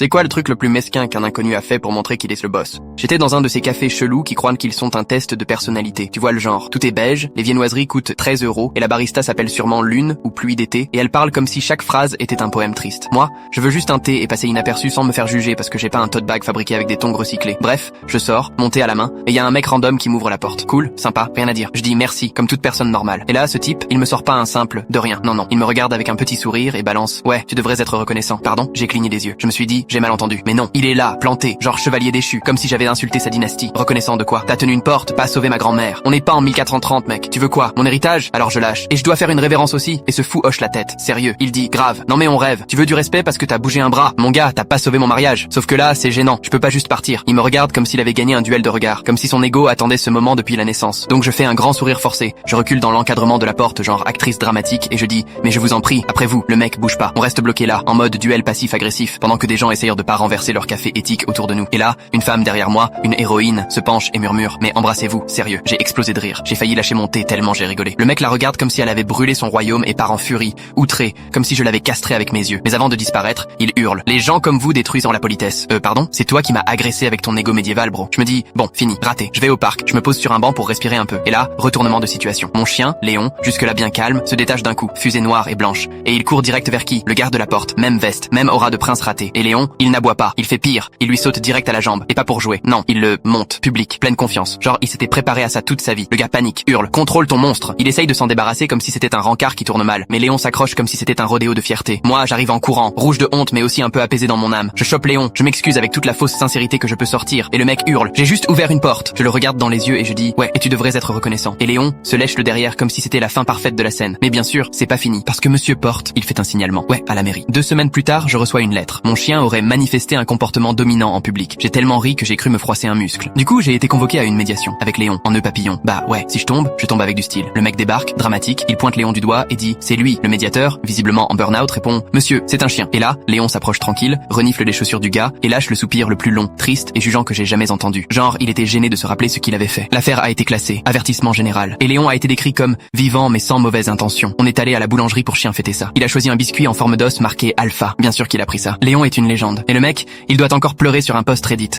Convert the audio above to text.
C'est quoi le truc le plus mesquin qu'un inconnu a fait pour montrer qu'il est le boss? J'étais dans un de ces cafés chelous qui croient qu'ils sont un test de personnalité. Tu vois le genre, tout est beige, les viennoiseries coûtent 13 € et la barista s'appelle sûrement Lune ou Pluie d'été et elle parle comme si chaque phrase était un poème triste. Moi, je veux juste un thé et passer inaperçu sans me faire juger parce que j'ai pas un tote bag fabriqué avec des tongs recyclés. Bref, je sors, mon thé à la main, et y a un mec random qui m'ouvre la porte. Cool, sympa, rien à dire. Je dis merci, comme toute personne normale. Et là, ce type, il me sort pas un simple de rien. Non, il me regarde avec un petit sourire et balance. Ouais, tu devrais être reconnaissant. Pardon, j'ai cligné des yeux. Je me suis dit, j'ai mal entendu. Mais non, il est là, planté, genre chevalier déchu, comme si j'avais insulté sa dynastie. Reconnaissant de quoi? T'as tenu une porte, pas sauvé ma grand-mère. On n'est pas en 1430, mec. Tu veux quoi? Mon héritage? Alors je lâche. Et je dois faire une révérence aussi. Et ce fou hoche la tête. Sérieux. Il dit, grave. Non mais on rêve. Tu veux du respect parce que t'as bougé un bras. Mon gars, t'as pas sauvé mon mariage. Sauf que là, c'est gênant. Je peux pas juste partir. Il me regarde comme s'il avait gagné un duel de regard. Comme si son ego attendait ce moment depuis la naissance. Donc je fais un grand sourire forcé. Je recule dans l'encadrement de la porte, genre actrice dramatique, et je dis, mais je vous en prie, après vous, le mec bouge pas. On reste bloqué là, en mode duel passif-agressif, pendant que des gens essayent de pas renverser leur café éthique autour de nous. Et là, une femme derrière moi, une héroïne, se penche et murmure, mais embrassez-vous, sérieux. J'ai explosé de rire. J'ai failli lâcher mon thé tellement j'ai rigolé. Le mec la regarde comme si elle avait brûlé son royaume et part en furie, outré, comme si je l'avais castré avec mes yeux. Mais avant de disparaître, il hurle. Les gens comme vous détruisant la politesse. Pardon? C'est toi qui m'as agressé avec ton ego médiéval, bro. Je me dis, bon, fini, raté. Je vais au parc, je me pose sur un banc pour respirer un peu. Et là, retournement de situation. Mon chien, Léon, jusque-là bien calme, se détache d'un coup, fusée noire et blanche. Et il court direct vers qui? Le garde de la porte, même veste, même aura de prince raté. Et Léon, il n'aboie pas, il fait pire, il lui saute direct à la jambe. Et pas pour jouer, non, il le monte, public, pleine confiance. Genre, il s'était préparé à ça toute sa vie. Le gars panique, hurle, contrôle ton monstre. Il essaye de s'en débarrasser comme si c'était un rencard qui tourne mal. Mais Léon s'accroche comme si c'était un rodéo de fierté. Moi, j'arrive en courant, rouge de honte mais aussi un peu apaisé dans mon âme. Je chope Léon, je m'excuse avec toute la fausse sincérité que je peux sortir. Et le mec hurle, j'ai juste ouvert une porte. Je le regarde dans les yeux et je dis, ouais, et tu devrais être reconnaissant. Et Léon se lèche le derrière comme si c'était la fin parfaite de la scène. Mais bien sûr, c'est pas fini. Parce que monsieur Porte, il fait un signalement. Ouais, à la mairie. 2 semaines plus tard, je reçois une lettre. Mon chien aurait manifesté un comportement dominant en public. J'ai tellement ri que j'ai cru me froisser un muscle. Du coup, j'ai été convoqué à une médiation. Avec Léon, en nœud papillon. Bah ouais, si je tombe avec du style. Le mec débarque, dramatique, il pointe Léon du doigt et dit, c'est lui. Le médiateur, visiblement en burn-out, répond, monsieur, c'est un chien. Et là, Léon s'approche tranquille, renifle les chaussures du gars et lâche le soupir le plus long, triste et jugeant que j'ai jamais entendu. Genre, il était gêné de se rappeler ce qu'il avait fait. L'affaire a été classée, avertissement général. Et Léon a été décrit comme vivant mais sans mauvaise intention. On est allé à la boulangerie pour chien fêter ça. Il a choisi un biscuit en forme d'os marqué Alpha. Bien sûr qu'il a pris ça. Léon est une légende. Et le mec, il doit encore pleurer sur un post Reddit.